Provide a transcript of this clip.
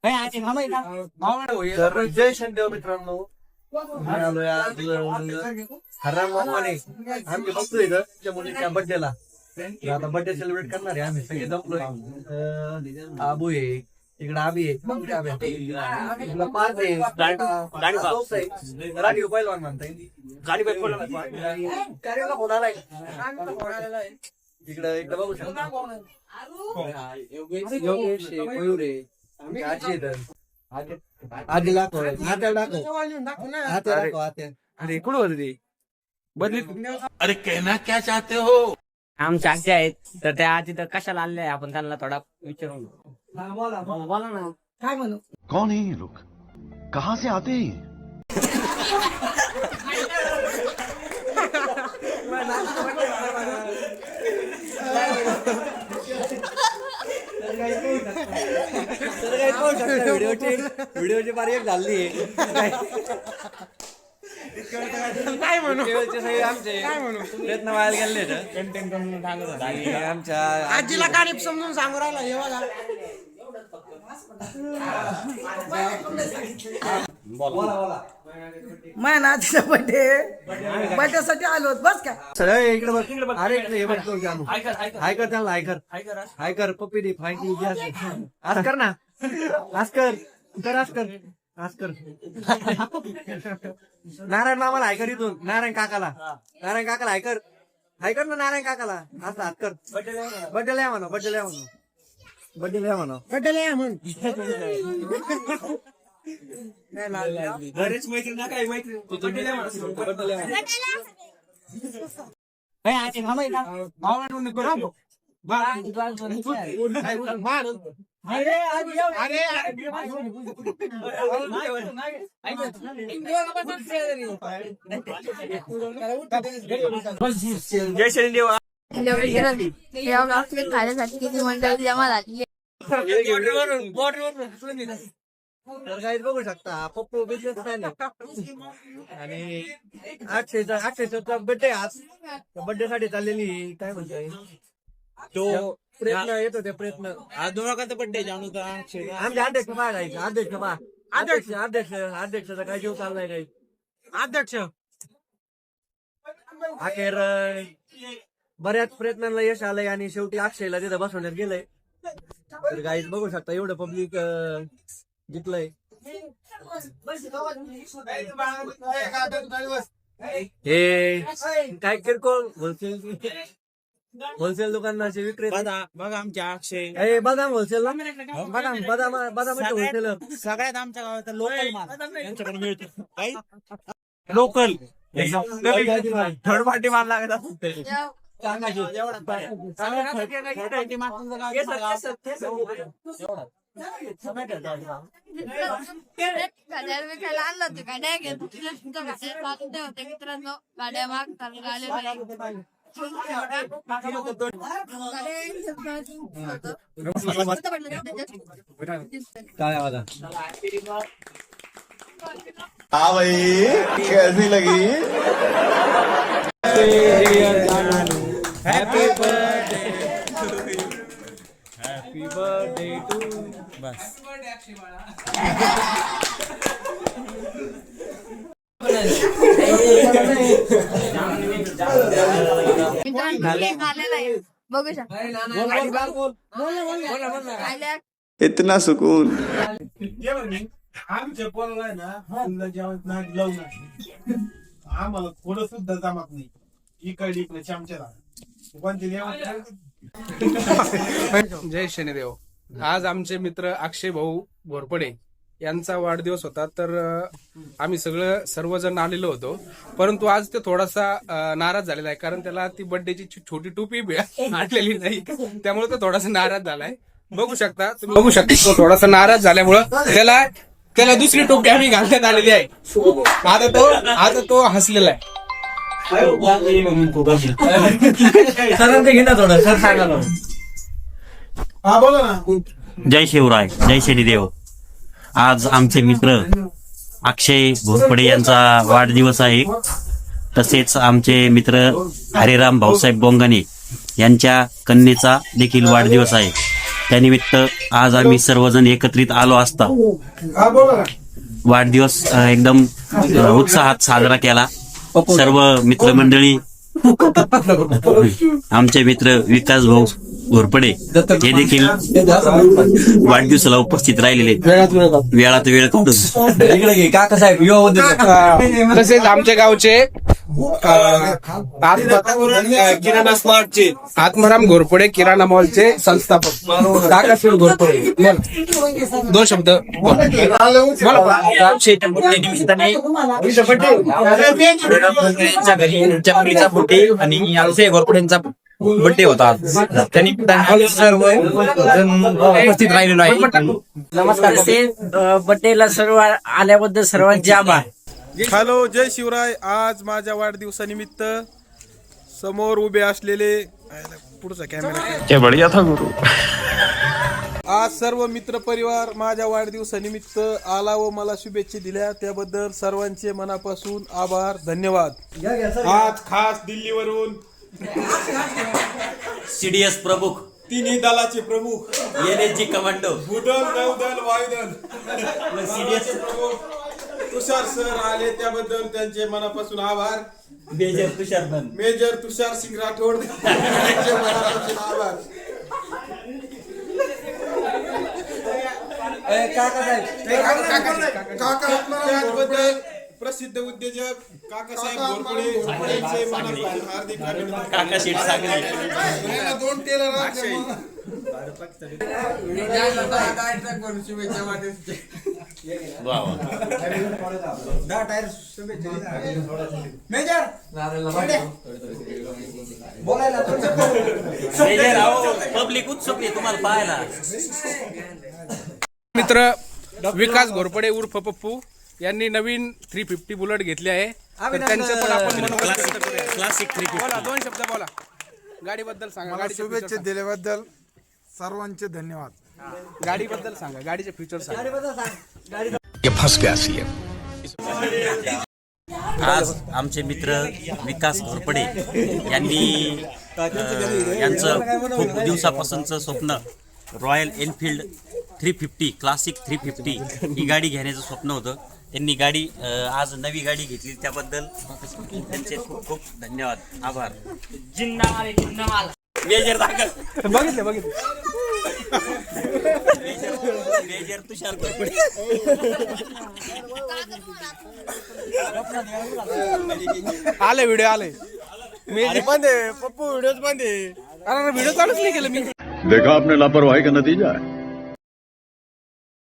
तर जय शनिदेव मित्रांनो, आलोय आज हरामाने आम्ही बघतो इथं त्या मुलीच्या बर्थडेला. आता बर्थडे सेलिब्रेट करणार आहे आम्ही सगळे जमलोय. आबू आहे इकडे, आबी आहे, इकडं पाच आहे, राखीव पहिलवान म्हणता गाडी फोन आलाय इकडं. इकडं बघू शकता योगेश आहे, मयूर आहे, आजी आहे. आधी दाखव, आत्या दाखव, आत्या. अरे कुठं होते ते बदली? अरे कहना क्या चाहते हो? आमच्या आज्या आहेत तर त्या आजी तर कशाला आल्या आपण त्यांना थोडा विचारून बोला ना. काय म्हणू? कौन है ये लोग, कहाँ से आते हैं? व्हिडिओची बारी एक झाली आहे. काय म्हणू आमचे प्रयत्न व्हायला गेले कंटेंट करून सांगत होता आणि आमच्या आजीला गाणी समजून सांगू राहिला हे बघा. माझ्या नातीचा बर्थडे आलो बस का. इकडे बघ. अरे इकडे हे बघ, हाय कर त्यांना, हाय कर पप्पी दे, फायदी आज कर ना, आज कर. नारायण मामाला हाय कर, इथून नारायण काकाला हाय कर ना, नारायण काकाला आज हात कर. बड्डे लिहा म्हणा, बर्थडे म्हण. घरीच मैत्री ना काय मैत्री जय शनिदेव. खाण्यासाठी किती मंडळी जमा झाली. तर काही बघू शकता पप्पू बिझनेसमॅन आणि अक्षयचा बर्थडे आज. बर्थडे साठी चाललेली काय म्हणतोय तो प्रयत्न येत होते प्रयत्न. आज दोन लोकांचा बर्थडे जाणू होता. आमच्या अध्यक्ष बा जायचं, अध्यक्षाचा काही जीव चाललाय काही. अध्यक्ष अखेर बऱ्याच प्रयत्नांना यश आलंय आणि शेवटी अक्षयला तिथं बसवण्यात गेलंय. तर गाईज बघू शकता एवढं पब्लिक जिंकलंय. हे काय किरकोळ होलसेल दुकानाचे विक्रेता बघा आमच्या अक्षय बदाम होलसेल, बदाम होलसेल सगळ्यात आमच्या गावात लोकल माल यांच्याकडे मिळतो. काही लोकल थर्ड पार्टी माल लागत असते. आणलं होतं गाड्या होते मित्रांनो. गाड्या मागतात काय आवाज हाँ भाई, कैसी लगी? हॅपी बर्थडे टू बस. बघू शकता. इतना सुकून. आमच्या पोराला आहे ना जेवण लावू नका. आम्हाला थोडं सुद्धा जमत नाही. इकडे चमच्याला कोणते जय शनिदेव. आज आमचे मित्र अक्षय भाऊ घोरपडे यांचा वाढदिवस होता. तर आम्ही सर्वजण आलेलो होतो, परंतु आज ते थोडासा नाराज झालेला आहे, कारण त्याला ती बर्थडेची छोटी टोपी आणलेली नाही, त्यामुळे तो थोडासा नाराज झालाय. बघू शकता तो थोडासा नाराज झाल्यामुळं त्याला दुसरी टोपी आम्ही घालण्यात आलेली आहे. आता तो हसलेला आहे. सरांचे घे ना थोडं, सर सांगा ना. हा बोला ना. जय शिवराय, जय शनिदेव. आज आमचे मित्र अक्षय घोरपडे यांचा वाढदिवस आहे. तसेच आमचे मित्र हरिराम भाऊसाहेब बोंगाने यांच्या कन्येचा देखील वाढदिवस आहे. त्यानिमित्त आज आम्ही सर्वजण एकत्रित आलो असता वाढदिवस एकदम उत्साहात साजरा केला. सर्व मित्रमंडळी, आमचे मित्र विकास भाऊ घोरपडे हे देखील वाढदिवसाला उपस्थित राहिलेले वेळात वेळ काढून. तसेच आमच्या गावचे आत्माराम घोरपडे किराणा मॉलचे संस्थापक काकासाहेब घोरपडे, दोन शब्द यांच्या घरी यांच्या मुलीचा बर्थडे आणि आमचे घोरपड्यांचा बर्थडे होता आज. त्यांनी सर्व उपस्थित राहिलेलो आहे. नमस्कार. बड्डेला सर्व आल्याबद्दल सर्वांचे आभार. हॅलो, जय शिवराय. आज माझ्या वाढदिवसानिमित्त समोर उभे असलेले पुढचा कॅमेरा बढ़िया था गुरु. आज सर्व मित्र परिवार माझ्या वाढदिवसानिमित्त आला व मला शुभेच्छा दिल्या त्याबद्दल सर्वांचे मनापासून आभार, धन्यवाद. आज खास दिल्लीवरून सीडीएस प्रमुख, तिन्ही दलाचे प्रमुख, एनएसजी कमांडो, भूदल, नौदल, वायुदल सीडीएस प्रमुख तुषार सर आले त्याबद्दल त्यांचे मनापासून आभार. मेजर तुषार सिंग राठोड त्यांचे मनापासून आभार. त्याबद्दल प्रसिद्ध उद्योजक काकासाहेब घोरपडे यांचे मनापासून हार्दिक अभिनंदन. काका शेठ सांगली. दोन टेलर पब्लिक उत्सुक आहे तुम्हाला पाहायला. मित्र विकास घोरपडे उर्फ पप्पू यांनी नवीन 350 बुलेट घेतली आहे. तर त्यांचं पण आपण मनोगत व्यक्त करूया. क्लासिक 350. बोला, दोन शब्द बोला गाडीबद्दल सांगा. गाडीचे शुभेच्छा दिल्याबद्दल सर्वांचे धन्यवाद. गाडीबद्दल सांगा, गाडीचे फीचर सांगा. ये फंस गया सीएम. आज आमचे मित्र विकास घोरपडे यांनी यांचं खूप दिवसापासूनचं स्वप्न रॉयल एनफिल्ड 350 क्लासिक 350 ही गाडी घेण्याचं स्वप्न होतं. त्यांनी गाडी आज नवी गाडी घेतली त्याबद्दल त्यांचे खूप खूप धन्यवाद, आभार. मेजर दाखल बघितलं मेजर तुषार घोरपडे. आले व्हिडिओ आले. पप्पू व्हिडिओ बंद आहे. अरे व्हिडिओ चालूच नाही केलं मी. देखा आपने लापरवाही का नतीजा है.